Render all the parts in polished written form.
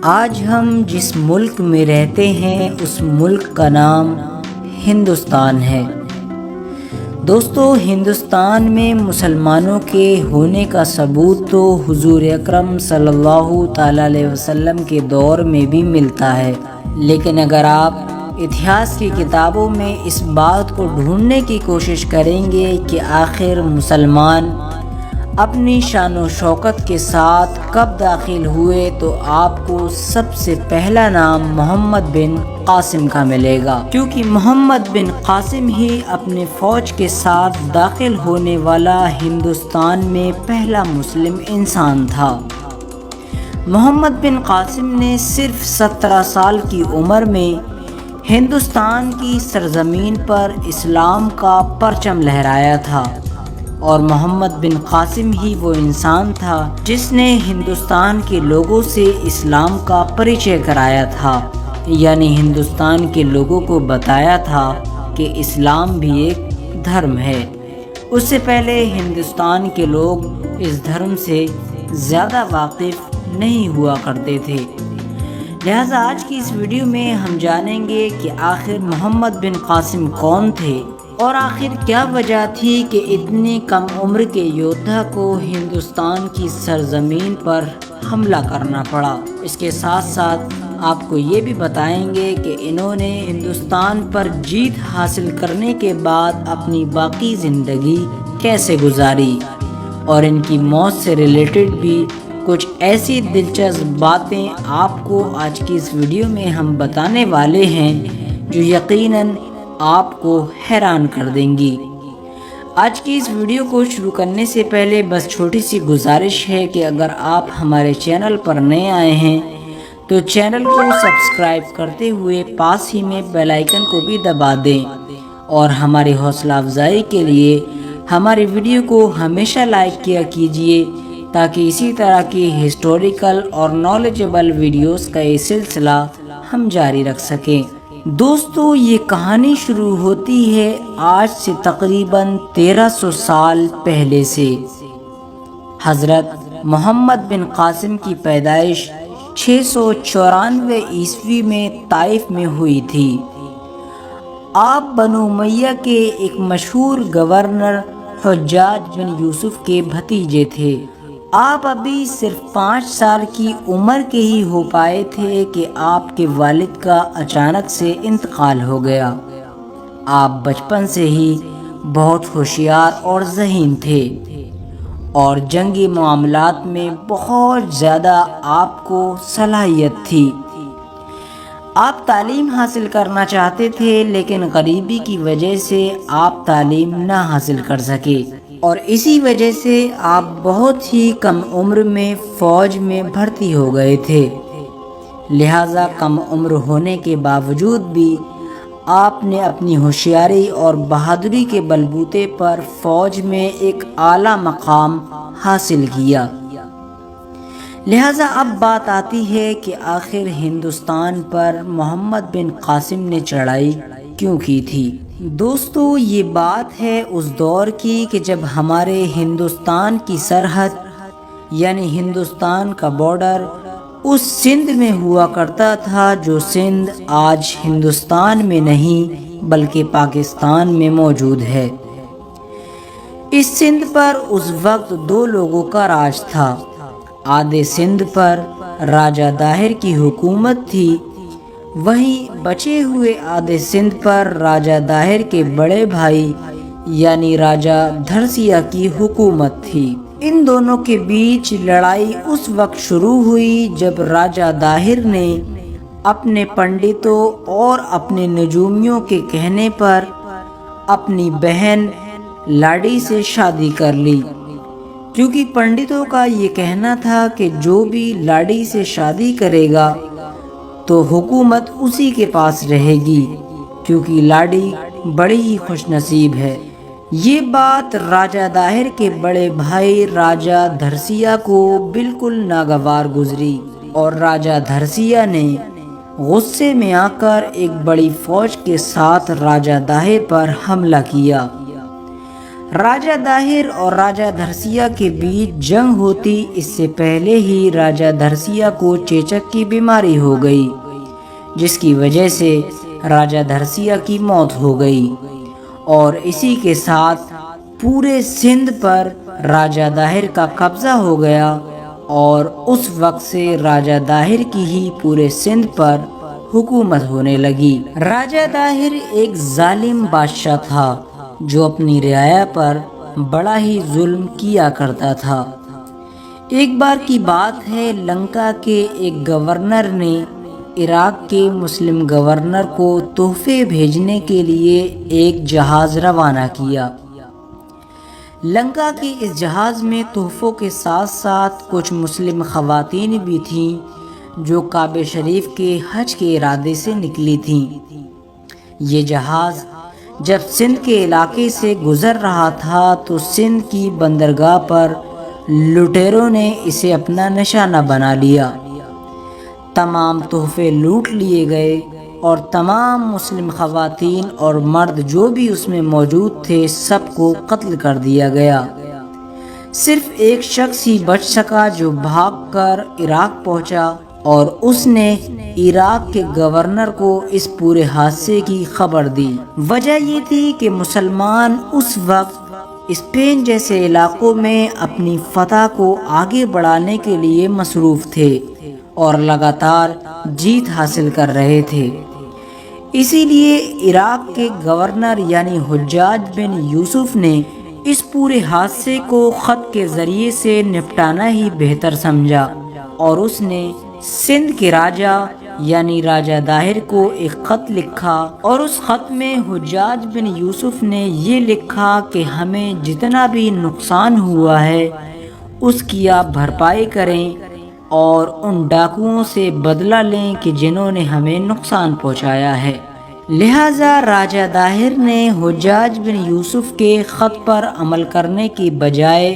آج ہم جس ملک میں رہتے ہیں اس ملک کا نام ہندوستان ہے۔ دوستو، ہندوستان میں مسلمانوں کے ہونے کا ثبوت تو حضور اکرم صلی اللہ تعالیٰ علیہ وسلم کے دور میں بھی ملتا ہے، لیکن اگر آپ اتہاس کی کتابوں میں اس بات کو ڈھونڈنے کی کوشش کریں گے کہ آخر مسلمان اپنی شان و شوکت کے ساتھ کب داخل ہوئے، تو آپ کو سب سے پہلا نام محمد بن قاسم کا ملے گا، کیونکہ محمد بن قاسم ہی اپنے فوج کے ساتھ داخل ہونے والا ہندوستان میں پہلا مسلم انسان تھا۔ محمد بن قاسم نے صرف 17 سال کی عمر میں ہندوستان کی سرزمین پر اسلام کا پرچم لہرایا تھا، اور محمد بن قاسم ہی وہ انسان تھا جس نے ہندوستان کے لوگوں سے اسلام کا پریچے کرایا تھا، یعنی ہندوستان کے لوگوں کو بتایا تھا کہ اسلام بھی ایک دھرم ہے۔ اس سے پہلے ہندوستان کے لوگ اس دھرم سے زیادہ واقف نہیں ہوا کرتے تھے۔ لہٰذا آج کی اس ویڈیو میں ہم جانیں گے کہ آخر محمد بن قاسم کون تھے، اور آخر کیا وجہ تھی کہ اتنی کم عمر کے یودھا کو ہندوستان کی سرزمین پر حملہ کرنا پڑا۔ اس کے ساتھ ساتھ آپ کو یہ بھی بتائیں گے کہ انہوں نے ہندوستان پر جیت حاصل کرنے کے بعد اپنی باقی زندگی کیسے گزاری، اور ان کی موت سے ریلیٹڈ بھی کچھ ایسی دلچسپ باتیں آپ کو آج کی اس ویڈیو میں ہم بتانے والے ہیں جو یقیناً آپ کو حیران کر دیں گی۔ آج کی اس ویڈیو کو شروع کرنے سے پہلے بس چھوٹی سی گزارش ہے کہ اگر آپ ہمارے چینل پر نئے آئے ہیں تو چینل کو سبسکرائب کرتے ہوئے پاس ہی میں بیل آئیکن کو بھی دبا دیں، اور ہماری حوصلہ افزائی کے لیے ہماری ویڈیو کو ہمیشہ لائک کیا کیجیے، تاکہ اسی طرح کی ہسٹوریکل اور نالجبل ویڈیوز کا یہ سلسلہ ہم جاری رکھ سکیں۔ دوستو، یہ کہانی شروع ہوتی ہے آج سے تقریباً 1300 سال پہلے سے۔ حضرت محمد بن قاسم کی پیدائش 694 عیسوی میں طائف میں ہوئی تھی۔ آپ بنو امیہ کے ایک مشہور گورنر حجاج بن یوسف کے بھتیجے تھے۔ آپ ابھی صرف 5 سال کی عمر کے ہی ہو پائے تھے کہ آپ کے والد کا اچانک سے انتقال ہو گیا۔ آپ بچپن سے ہی بہت ہوشیار اور ذہین تھے، اور جنگی معاملات میں بہت زیادہ آپ کو صلاحیت تھی۔ آپ تعلیم حاصل کرنا چاہتے تھے، لیکن غریبی کی وجہ سے آپ تعلیم نہ حاصل کر سکے، اور اسی وجہ سے آپ بہت ہی کم عمر میں فوج میں بھرتی ہو گئے تھے۔ لہٰذا کم عمر ہونے کے باوجود بھی آپ نے اپنی ہوشیاری اور بہادری کے بلبوتے پر فوج میں ایک اعلیٰ مقام حاصل کیا۔ لہٰذا اب بات آتی ہے کہ آخر ہندوستان پر محمد بن قاسم نے چڑھائی کیوں کی تھی۔ دوستو، یہ بات ہے اس دور کی کہ جب ہمارے ہندوستان کی سرحد یعنی ہندوستان کا بارڈر اس سندھ میں ہوا کرتا تھا جو سندھ آج ہندوستان میں نہیں بلکہ پاکستان میں موجود ہے۔ اس سندھ پر اس وقت 2 لوگوں کا راج تھا۔ آدھے سندھ پر راجہ داہر کی حکومت تھی، وہیں بچے ہوئے آدھے سندھ پر راجہ داہر کے بڑے بھائی یعنی راجہ دھرسیا کی حکومت تھی۔ ان دونوں کے بیچ لڑائی اس وقت شروع ہوئی جب راجہ داہر نے اپنے پنڈتوں اور اپنے نجومیوں کے کہنے پر اپنی بہن لاڈی سے شادی کر لی، کیونکہ پنڈتوں کا یہ کہنا تھا کہ جو بھی لاڈی سے شادی کرے گا تو حکومت اسی کے پاس رہے گی، کیونکہ لاڈی بڑی ہی خوش نصیب ہے۔ یہ بات راجہ داہر کے بڑے بھائی راجہ دھرسیا کو بالکل ناگوار گزری، اور راجہ دھرسیا نے غصے میں آ کر ایک بڑی فوج کے ساتھ راجہ داہر پر حملہ کیا۔ راجہ داہر اور راجہ دھرسیہ کے بیچ جنگ ہوتی اس سے پہلے ہی راجہ دھرسیہ کو چیچک کی بیماری ہو گئی، جس کی وجہ سے راجہ دھرسیہ کی موت ہو گئی، اور اسی کے ساتھ پورے سندھ پر راجہ داہر کا قبضہ ہو گیا، اور اس وقت سے راجہ داہر کی ہی پورے سندھ پر حکومت ہونے لگی۔ راجہ داہر ایک ظالم بادشاہ تھا جو اپنی رعایا پر بڑا ہی ظلم کیا کرتا تھا۔ ایک بار کی بات ہے، لنکا کے ایک گورنر نے عراق کے مسلم گورنر کو تحفے بھیجنے کے لیے ایک جہاز روانہ کیا۔ لنکا کے اس جہاز میں تحفوں کے ساتھ ساتھ کچھ مسلم خواتین بھی تھیں جو کعبہ شریف کے حج کے ارادے سے نکلی تھیں۔ یہ جہاز جب سندھ کے علاقے سے گزر رہا تھا تو سندھ کی بندرگاہ پر لٹیروں نے اسے اپنا نشانہ بنا لیا۔ تمام تحفے لوٹ لیے گئے اور تمام مسلم خواتین اور مرد جو بھی اس میں موجود تھے سب کو قتل کر دیا گیا۔ صرف ایک شخص ہی بچ سکا جو بھاگ کر عراق پہنچا، اور اس نے عراق کے گورنر کو اس پورے حادثے کی خبر دی۔ وجہ یہ تھی کہ مسلمان اس وقت اسپین جیسے علاقوں میں اپنی فتح کو آگے بڑھانے کے لیے مصروف تھے اور لگاتار جیت حاصل کر رہے تھے۔ اسی لیے عراق کے گورنر یعنی حجاج بن یوسف نے اس پورے حادثے کو خط کے ذریعے سے نپٹانا ہی بہتر سمجھا، اور اس نے سندھ کے راجہ یعنی راجہ داہر کو ایک خط لکھا، اور اس خط میں حجاج بن یوسف نے یہ لکھا کہ ہمیں جتنا بھی نقصان ہوا ہے اس کی آپ بھرپائی کریں اور ان ڈاکوؤں سے بدلہ لیں کہ جنہوں نے ہمیں نقصان پہنچایا ہے۔ لہٰذا راجہ داہر نے حجاج بن یوسف کے خط پر عمل کرنے کی بجائے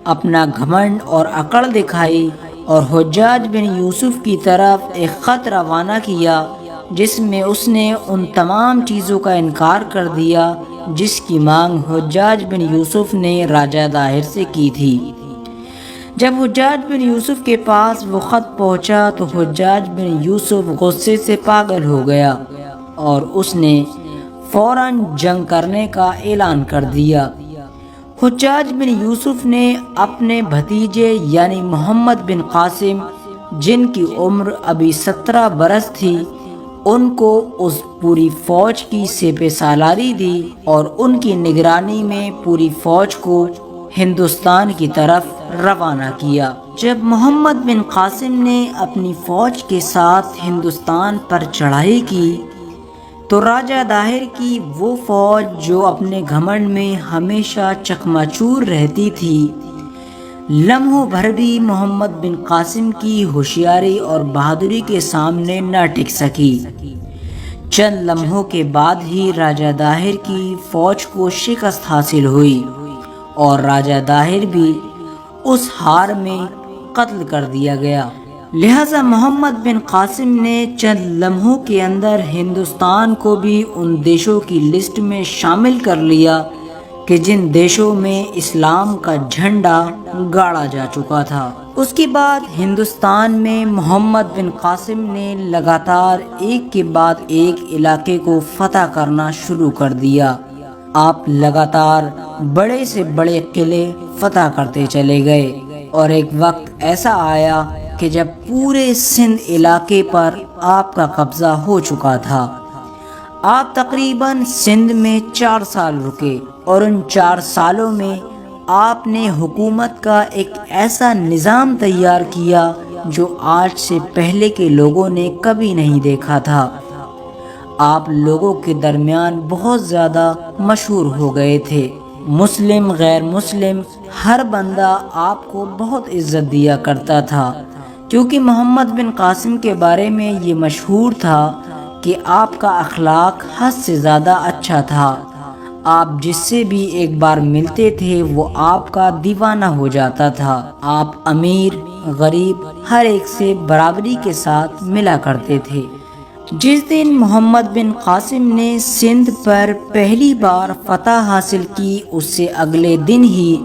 اپنا گھمنڈ اور اکڑ دکھائی اور حجاج بن یوسف کی طرف ایک خط روانہ کیا جس میں اس نے ان تمام چیزوں کا انکار کر دیا جس کی مانگ حجاج بن یوسف نے راجہ داہر سے کی تھی۔ جب حجاج بن یوسف کے پاس وہ خط پہنچا تو حجاج بن یوسف غصے سے پاگل ہو گیا اور اس نے فوراً جنگ کرنے کا اعلان کر دیا۔ حجاج بن یوسف نے اپنے بھتیجے یعنی محمد بن قاسم، جن کی عمر ابھی 17 برس تھی، ان کو اس پوری فوج کی سپہ سالاری دی اور ان کی نگرانی میں پوری فوج کو ہندوستان کی طرف روانہ کیا۔ جب محمد بن قاسم نے اپنی فوج کے ساتھ ہندوستان پر چڑھائی کی تو راجہ داہر کی وہ فوج جو اپنے گھمنڈ میں ہمیشہ چکماچور رہتی تھی، لمحوں بھر بھی محمد بن قاسم کی ہوشیاری اور بہادری کے سامنے نہ ٹک سکی۔ چند لمحوں کے بعد ہی راجہ داہر کی فوج کو شکست حاصل ہوئی اور راجہ داہر بھی اس ہار میں قتل کر دیا گیا۔ لہٰذا محمد بن قاسم نے چند لمحوں کے اندر ہندوستان کو بھی ان دیشوں کی لسٹ میں شامل کر لیا کہ جن دیشوں میں اسلام کا جھنڈا گاڑا جا چکا تھا۔ اس کے بعد ہندوستان میں محمد بن قاسم نے لگاتار ایک کے بعد ایک علاقے کو فتح کرنا شروع کر دیا۔ آپ لگاتار بڑے سے بڑے قلعے فتح کرتے چلے گئے اور ایک وقت ایسا آیا کہ جب پورے سندھ علاقے پر آپ کا قبضہ ہو چکا تھا۔ آپ تقریباً سندھ میں 4 سال رکے اور ان 4 سالوں میں آپ نے حکومت کا ایک ایسا نظام تیار کیا جو آج سے پہلے کے لوگوں نے کبھی نہیں دیکھا تھا۔ آپ لوگوں کے درمیان بہت زیادہ مشہور ہو گئے تھے۔ مسلم غیر مسلم ہر بندہ آپ کو بہت عزت دیا کرتا تھا، کیونکہ محمد بن قاسم کے بارے میں یہ مشہور تھا کہ آپ کا اخلاق حد سے زیادہ اچھا تھا۔ آپ جس سے بھی ایک بار ملتے تھے وہ آپ کا دیوانہ ہو جاتا تھا۔ آپ امیر غریب ہر ایک سے برابری کے ساتھ ملا کرتے تھے۔ جس دن محمد بن قاسم نے سندھ پر پہلی بار فتح حاصل کی، اس سے اگلے دن ہی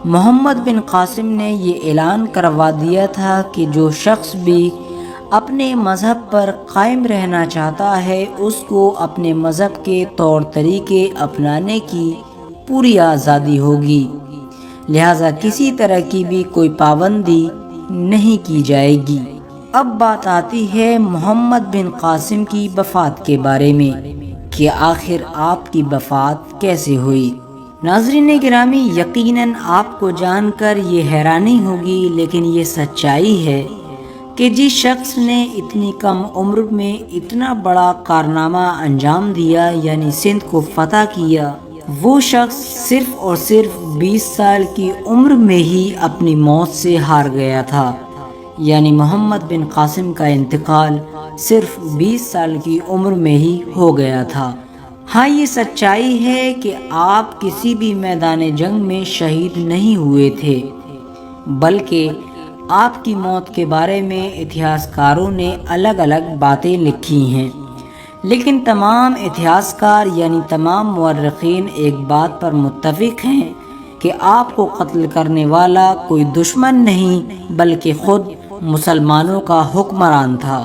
محمد بن قاسم نے یہ اعلان کروا دیا تھا کہ جو شخص بھی اپنے مذہب پر قائم رہنا چاہتا ہے اس کو اپنے مذہب کے طور طریقے اپنانے کی پوری آزادی ہوگی، لہٰذا کسی طرح کی بھی کوئی پابندی نہیں کی جائے گی۔ اب بات آتی ہے محمد بن قاسم کی وفات کے بارے میں کہ آخر آپ کی وفات کیسے ہوئی۔ ناظرین گرامی، یقیناً آپ کو جان کر یہ حیرانی ہوگی، لیکن یہ سچائی ہے کہ جس شخص نے اتنی کم عمر میں اتنا بڑا کارنامہ انجام دیا، یعنی سندھ کو فتح کیا، وہ شخص صرف اور صرف 20 سال کی عمر میں ہی اپنی موت سے ہار گیا تھا، یعنی محمد بن قاسم کا انتقال صرف 20 سال کی عمر میں ہی ہو گیا تھا۔ ہاں، یہ سچائی ہے کہ آپ کسی بھی میدان جنگ میں شہید نہیں ہوئے تھے، بلکہ آپ کی موت کے بارے میں اتہاس کاروں نے الگ الگ باتیں لکھی ہیں، لیکن تمام اتہاس کار یعنی تمام مورخین ایک بات پر متفق ہیں کہ آپ کو قتل کرنے والا کوئی دشمن نہیں بلکہ خود مسلمانوں کا حکمران تھا۔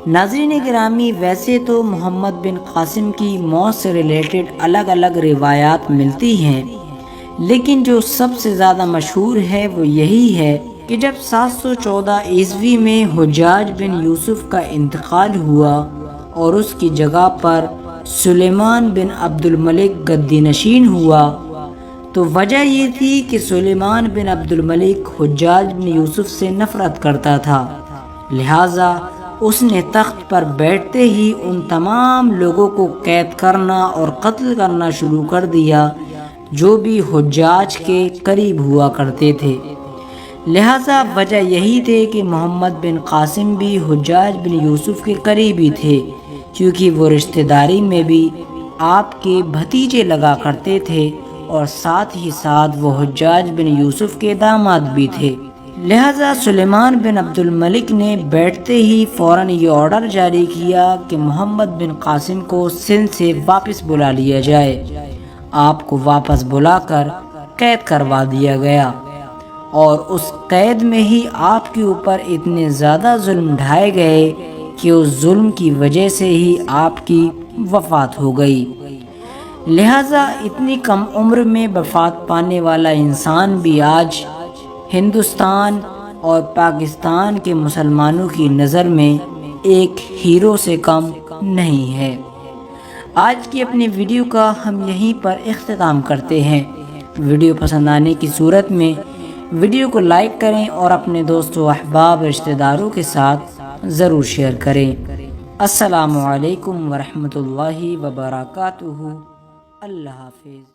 ناظرین گرامی، ویسے تو محمد بن قاسم کی موت سے ریلیٹڈ الگ الگ روایات ملتی ہیں، لیکن جو سب سے زیادہ مشہور ہے وہ یہی ہے کہ جب 714 عیسوی میں حجاج بن یوسف کا انتقال ہوا اور اس کی جگہ پر سلیمان بن عبد الملک گدی نشین ہوا، تو وجہ یہ تھی کہ سلیمان بن عبد الملک حجاج بن یوسف سے نفرت کرتا تھا، لہٰذا اس نے تخت پر بیٹھتے ہی ان تمام لوگوں کو قید کرنا اور قتل کرنا شروع کر دیا جو بھی حجاج کے قریب ہوا کرتے تھے۔ لہٰذا وجہ یہی تھی کہ محمد بن قاسم بھی حجاج بن یوسف کے قریبی تھے، کیونکہ وہ رشتہ داری میں بھی آپ کے بھتیجے لگا کرتے تھے اور ساتھ ہی ساتھ وہ حجاج بن یوسف کے داماد بھی تھے۔ لہٰذا سلیمان بن عبد الملک نے بیٹھتے ہی فوراً یہ آرڈر جاری کیا کہ محمد بن قاسم کو سندھ سے واپس بلا لیا جائے۔ آپ کو واپس بلا کر قید کروا دیا گیا اور اس قید میں ہی آپ کے اوپر اتنے زیادہ ظلم ڈھائے گئے کہ اس ظلم کی وجہ سے ہی آپ کی وفات ہو گئی۔ لہٰذا اتنی کم عمر میں وفات پانے والا انسان بھی آج ہندوستان اور پاکستان کے مسلمانوں کی نظر میں ایک ہیرو سے کم نہیں ہے۔ آج کی اپنی ویڈیو کا ہم یہیں پر اختتام کرتے ہیں۔ ویڈیو پسند آنے کی صورت میں ویڈیو کو لائک کریں اور اپنے دوستوں، احباب، رشتہ داروں کے ساتھ ضرور شیئر کریں۔ السلام علیکم ورحمۃ اللہ وبرکاتہ۔ اللہ حافظ۔